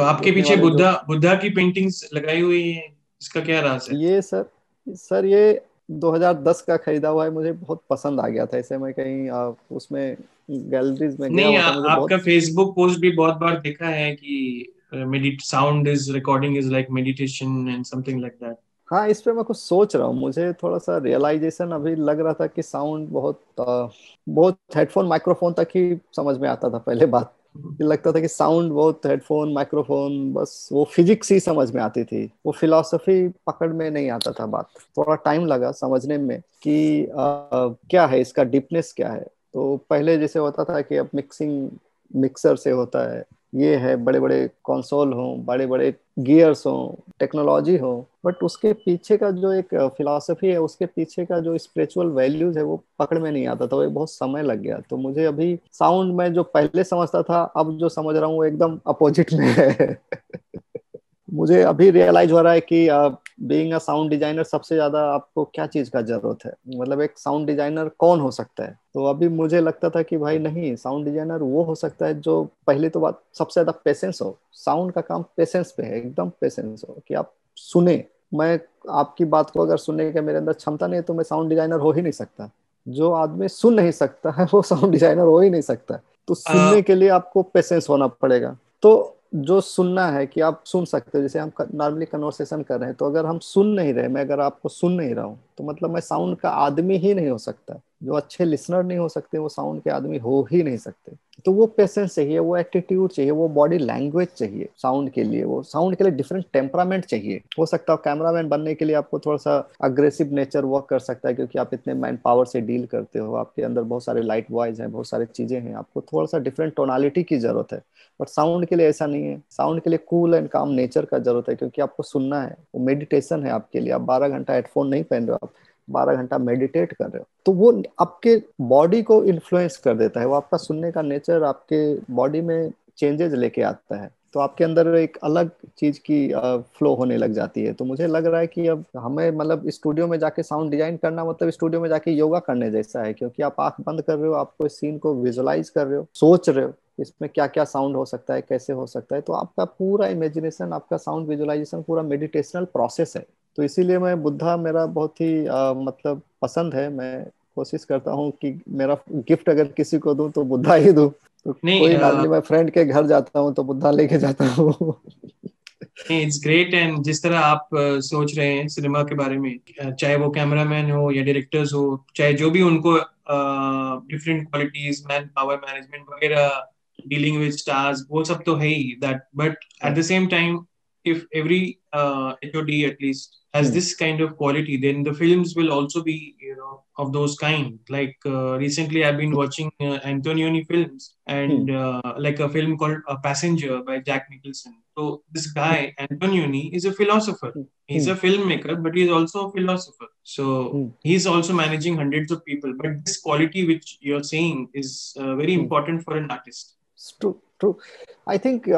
तो आपके देखने पीछे वाले जो, बुद्धा बुद्धा की पेंटिंग्स लगाई हुई है, इसका क्या राज है? ये सर ये 2010 का खरीदा हुआ है, मुझे बहुत पसंद आ गया था इसे। मैं कहीं उसमें गैलरीज में गया नहीं, हुआ था, मुझे आपका बहुत। फेसबुक पोस्ट भी बहुत बार देखा है कि medit sound is recording is like meditation and something like that. हाँ, इस पे मैं कुछ सोच रहा हूँ। मुझे थोड़ा सा रियलाइजेशन अभी लग रहा था कि साउंड बहुत हेडफोन माइक्रोफोन तक ही समझ में आता था पहले बात। ये लगता था कि साउंड बहुत हेडफोन माइक्रोफोन, बस वो फिजिक्स ही समझ में आती थी, वो फिलॉसफी पकड़ में नहीं आता था बात। थोड़ा टाइम लगा समझने में कि क्या है इसका डीपनेस क्या है। तो पहले जैसे होता था कि अब मिक्सिंग मिक्सर से होता है, ये है बड़े बड़े कंसोल हों, बड़े बड़े गियर्स हों, टेक्नोलॉजी हो, बट उसके पीछे का जो एक फिलॉसफी है, उसके पीछे का जो स्पिरिचुअल वैल्यूज है, वो पकड़ में नहीं आता था। वो बहुत समय लग गया। तो मुझे अभी साउंड में जो पहले समझता था, अब जो समझ रहा हूँ वो एकदम अपोजिट में है। मुझे अभी रियलाइज हो रहा है कि बीइंग अ साउंड डिजाइनर सबसे ज्यादा आपको क्या चीज का जरूरत है, मतलब एक साउंड डिजाइनर कौन हो सकता है। तो अभी मुझे लगता था कि भाई नहीं, साउंड डिजाइनर वो हो सकता है जो, पहले तो बात सबसे ज्यादा पेशेंस हो। साउंड का काम पेशेंस पे है, एकदम पेशेंस हो कि आप सुने। मैं आपकी बात को अगर सुनने का मेरे अंदर क्षमता नहीं है तो मैं साउंड डिजाइनर हो ही नहीं सकता। जो आदमी सुन नहीं सकता है वो साउंड डिजाइनर हो ही नहीं सकता। तो सुनने के लिए आपको पेशेंस होना पड़ेगा। तो जो सुनना है कि आप सुन सकते हो, जैसे हम नॉर्मली कन्वर्सेशन कर रहे हैं, तो अगर हम सुन नहीं रहे, मैं अगर आपको सुन नहीं रहा हूँ, तो मतलब मैं साउंड का आदमी ही नहीं हो सकता। जो अच्छे लिसनर नहीं हो सकते वो साउंड के आदमी हो ही नहीं सकते। तो वो पेशेंस चाहिए, वो एटीट्यूड चाहिए, वो बॉडी लैंग्वेज चाहिए साउंड के लिए। वो साउंड के लिए डिफरेंट टेम्परामेंट चाहिए। हो सकता है कैमरामैन बनने के लिए आपको थोड़ा सा अग्रेसिव नेचर वर्क कर सकता है, क्योंकि आप इतने मैन पावर से डील करते हो, आपके अंदर बहुत सारे लाइट वॉइस हैं, बहुत सारी चीजें हैं, आपको थोड़ा सा डिफरेंट टोनालिटी की जरूरत है। बट साउंड के लिए ऐसा नहीं है। साउंड के लिए कूल एंड काम नेचर का जरूरत है, क्योंकि आपको सुनना है। वो मेडिटेशन है आपके लिए। आप 12 घंटा हेडफोन नहीं पहन रहे हो, आप 12 घंटा मेडिटेट कर रहे हो। तो वो आपके बॉडी को इन्फ्लुएंस कर देता है। वो आपका सुनने का नेचर आपके बॉडी में चेंजेस लेके आता है। तो आपके अंदर एक अलग चीज की फ्लो होने लग जाती है। तो मुझे लग रहा है कि अब हमें मतलब स्टूडियो में जाके साउंड डिजाइन करना मतलब स्टूडियो में जाके योगा करने जैसा है, क्योंकि आप आंख बंद कर रहे हो, आपको इस सीन को विजुलाइज कर रहे हो, सोच रहे हो इसमें क्या क्या साउंड हो सकता है, कैसे हो सकता है। तो आपका पूरा इमेजिनेशन, आपका साउंड विजुअलाइजेशन पूरा मेडिटेशनल प्रोसेस है। तो इसीलिए मैं बुद्धा मेरा बहुत ही मतलब पसंद है। मैं कोशिश करता हूँ कि मेरा गिफ्ट अगर किसी को दूं तो बुद्धा ही दूं। तो नहीं, कोई नॉर्मली मैं फ्रेंड के घर जाता हूँ तो बुद्धा लेके जाता हूँ। नहीं, इट्स ग्रेट। एंड जिस तरह आप सोच रहे हैं सिनेमा के बारे में, चाहे वो कैमरामैन हो या डायरेक्टर्स हो, चाहे जो भी उनको different qualities, man power management वगैरह, डीलिंग विद स्टार्स, वो सब तो है ही that, but at the same time if every HOD at least has hmm. this kind of quality, then the films will also be, of those kind. Like recently, I've been watching Antonioni films, hmm. and like a film called Passenger by Jack Nicholson. So this guy Antonioni is a philosopher. He's hmm. a filmmaker, but he's also a philosopher. So hmm. he's also managing hundreds of people. But this quality which you're saying is very hmm. important for an artist. True, true. I think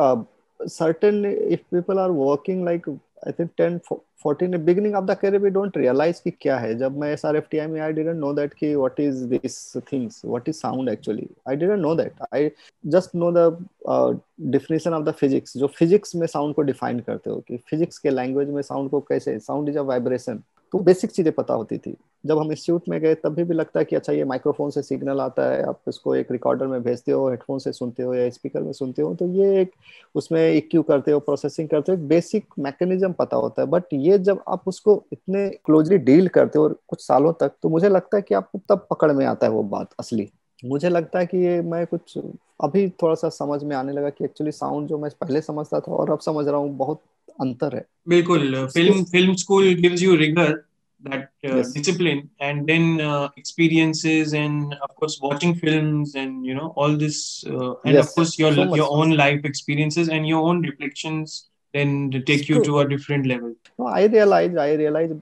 certain if people are working like I think 10 14 beginning of the career we don't realize कि क्या है। जब मैं SRFTI में I didn't know that कि what is this things, what is sound actually, I didn't know that. I just know the definition of the physics, जो physics में sound को define करते हो कि physics के language में sound को कैसे, sound is a vibration। तो बेसिक चीजें पता होती थी। जब हम इंस्टीट्यूट में गए तब भी लगता है कि अच्छा ये माइक्रोफोन से सिग्नल आता है, आप इसको एक रिकॉर्डर में भेजते हो, हेडफोन से सुनते हो या स्पीकर में सुनते हो, तो ये एक उसमें इक्यू करते हो, प्रोसेसिंग करते हो, एक बेसिक मैकेनिज्म पता होता है। बट ये जब आप उसको इतने क्लोजली डील करते हो और कुछ सालों तक, तो मुझे लगता है कि आपको तब पकड़ में आता है वो बात असली। मुझे लगता है कि ये मैं कुछ अभी थोड़ा सा समझ में आने लगा कि एक्चुअली साउंड जो मैं पहले समझता था और अब समझ रहा हूँ, बहुत अंतर है। बिल्कुल, इसके। film school gives you rigor, that yes. discipline, and then experiences, and of course watching films, and all this, and of yes. course your so your much. own life experiences and your own reflections then take you through. to a different level. I realise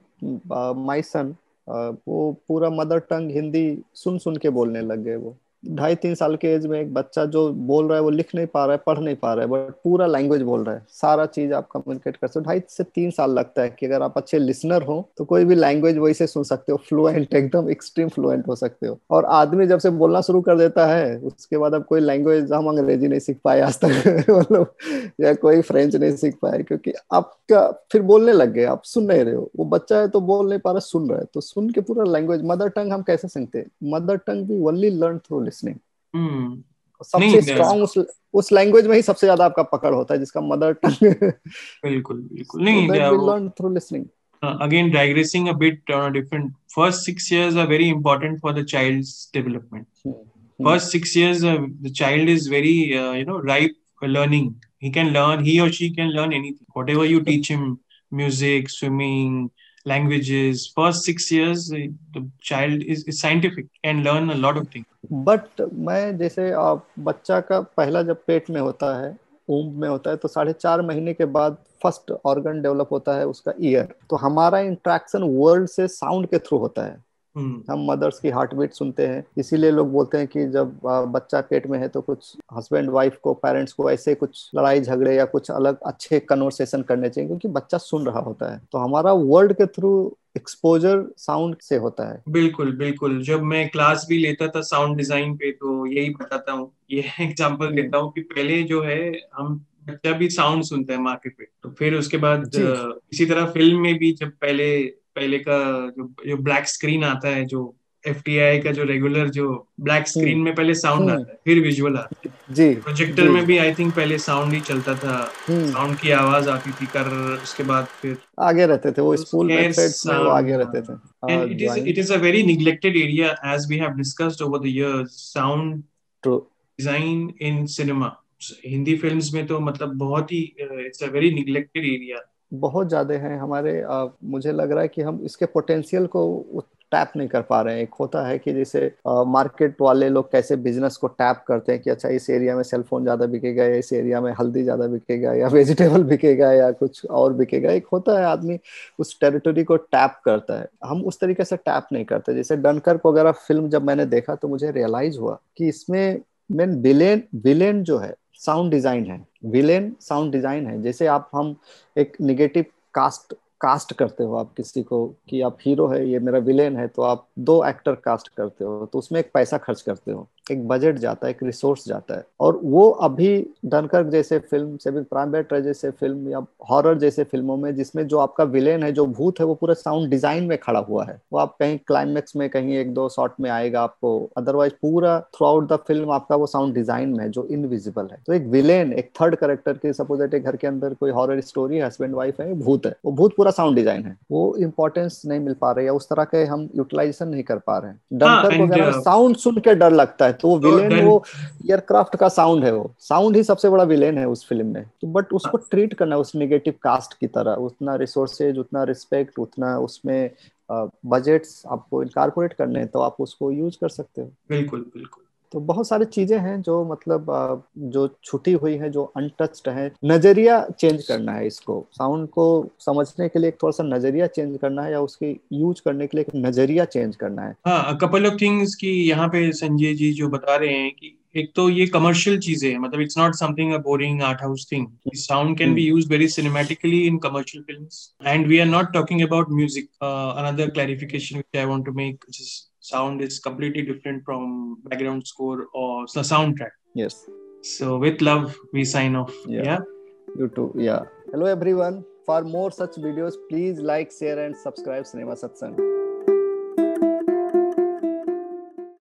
my son वो पूरा mother tongue Hindi सुन सुन के बोलने लग गए वो। 2.5-3 साल के as में एक बच्चा जो बोल रहा है वो लिख नहीं पा रहा है, पढ़ नहीं पा रहा है, बट पूरा लैंग्वेज बोल रहा है, सारा चीज आप कम्युनिकेट कर सकते हो। 2.5 से 3 साल लगता है कि अगर आप अच्छे लिसनर हो तो कोई भी लैंग्वेज वही से सुन सकते हो, फ्लुएंट, एकदम एक्सट्रीम फ्लुएंट हो सकते हो। और आदमी जब से बोलना शुरू कर देता है उसके बाद अब कोई लैंग्वेज, हम अंग्रेजी नहीं सीख पाए आज तक मतलब, या कोई फ्रेंच नहीं सीख पाए, क्योंकि आपका फिर बोलने लग गए, आप सुन नहीं रहे हो। वो बच्चा है तो बोल नहीं पा रहा, सुन रहा है, तो सुन के पूरा लैंग्वेज, मदर टंग हम कैसे सीखते हैं? मदर टंग भी ओनली लर्न थ्रू लिसनिंग। हम्म। नहीं, सबसे स्ट्रांग उस लैंग्वेज में ही सबसे ज्यादा आपका पकड़ होता है, जिसका मदर टंग बिल्कुल बिल्कुल so नहीं। that we learn through listening. Again, digressing a bit on a different, first 6 years are very important for the child's development. First 6 years, the child is very, ripe for learning. He or she can learn anything. Whatever you teach him, music, swimming, languages, first 6 years, the child is scientific and learn a lot of things. But मैं जैसे बच्चा का पहला जब पेट में होता है, ऊम्ब में होता है, तो 4.5 महीने के बाद फर्स्ट ऑर्गन डेवलप होता है उसका ईयर। तो हमारा इंट्रैक्शन वर्ल्ड से साउंड के थ्रू होता है। हम मदर्स की हार्ट बीट सुनते हैं, इसीलिए लोग बोलते हैं कि जब बच्चा पेट में है तो कुछ हस्बैंड वाइफ को, पेरेंट्स को ऐसे कुछ लड़ाई झगड़े या कुछ अलग अच्छे कन्वर्सेशन करने चाहिए, क्योंकि बच्चा सुन रहा होता है। तो हमारा वर्ल्ड के थ्रू एक्सपोजर साउंड से होता है। बिल्कुल बिल्कुल। जब मैं क्लास भी लेता था साउंड डिजाइन पे तो यही बताता हूँ, ये एग्जांपल देता हूँ कि पहले जो है हम, बच्चा भी साउंड सुनता है माँ के पेट, तो फिर उसके बाद इसी तरह फिल्म में भी जब पहले पहले का जो ब्लैक स्क्रीन आता है, जो FTI का जो रेगुलर जो ब्लैक स्क्रीन में पहले साउंड आता है फिर विजुअल आता है। जी प्रोजेक्टर में भी आई थिंक पहले साउंड ही चलता था, साउंड की आवाज आती थी कर, उसके बाद फिर आगे रहते थे वो स्कूल मेथड्स में, वो आगे रहते थे। And it is a very neglected area, as we have discussed over the years. Sound design in cinema, Hindi films में तो मतलब बहुत ही it's a very neglected area. बहुत ज्यादा है हमारे। मुझे लग रहा है कि हम इसके पोटेंशियल को टैप नहीं कर पा रहे हैं। एक होता है कि जैसे मार्केट वाले लोग कैसे बिजनेस को टैप करते हैं कि अच्छा इस एरिया में सेलफोन ज्यादा बिकेगा, या इस एरिया में हल्दी ज्यादा बिकेगा, या वेजिटेबल बिकेगा, या कुछ और बिकेगा। एक होता है आदमी उस टेरिटोरी को टैप करता है, हम उस तरीके से टैप नहीं करते। जैसे डनकर्क वगैरह फिल्म जब मैंने देखा तो मुझे रियलाइज हुआ कि इसमें मेन विलेन जो है साउंड डिजाइन है। विलेन साउंड डिजाइन है। जैसे हम एक निगेटिव कास्ट करते हो आप किसी को कि आप हीरो है, ये मेरा विलेन है, तो आप 2 एक्टर कास्ट करते हो, तो उसमें एक पैसा खर्च करते हो, एक बजट जाता है, एक रिसोर्स जाता है। और वो अभी डनकर्क जैसे फिल्म, सेविंग प्राइवेट ट्रेजर जैसे फिल्म, या हॉरर जैसे फिल्मों में, जिसमें जो आपका विलेन है, जो भूत है, वो पूरा साउंड डिजाइन में खड़ा हुआ है। वो आप कहीं क्लाइमेक्स में कहीं 1-2 शॉट में आएगा आपको, अदरवाइज पूरा थ्रू आउट द फिल्म आपका वो साउंड डिजाइन में है जो इनविजिबल है। तो एक विलेन, एक थर्ड कैरेक्टर की, सपोज दैट एक घर के अंदर कोई हॉरर स्टोरी है, हस्बैंड वाइफ है, भूत है, वो भूत पूरा साउंड डिजाइन है, वो इंपॉर्टेंस नहीं मिल पा रही है, उस तरह के हम यूटिलाइजेशन नहीं कर पा रहे हैं। डनकर्क वगैरह में साउंड सुन के डर लगता है, तो वो विलेन, वो एयरक्राफ्ट का साउंड है, वो साउंड ही सबसे बड़ा विलेन है उस फिल्म में। तो बट उसको ट्रीट करना उस नेगेटिव कास्ट की तरह, उतना रिसोर्सेज, उतना रिस्पेक्ट, उतना उसमें बजट्स आपको इनकॉर्पोरेट करने हैं, तो आप उसको यूज कर सकते हो। बिल्कुल बिल्कुल। तो बहुत सारी चीजें हैं जो मतलब जो छुटी हुई है, जो अनटच्ड है। नजरिया चेंज करना है, इसको साउंड को समझने के लिए एक थोड़ा सा नजरिया चेंज करना है, या उसकी यूज करने के लिए एक नजरिया चेंज करना है। हाँ, कपल ऑफ थिंग्स की यहाँ पे संजय जी जो बता रहे हैं कि एक तो ये कमर्शियल चीजें हैं, मतलब it's not something a boring art house thing. Sound can be used very cinematically in commercial films, and we are not talking about music. Another clarification which I want to make, sound is completely different from background score or the soundtrack. Yes. So with love we sign off. Yeah. You too. Yeah. Hello everyone. For more such videos, please like, share and subscribe Cinema Satsang.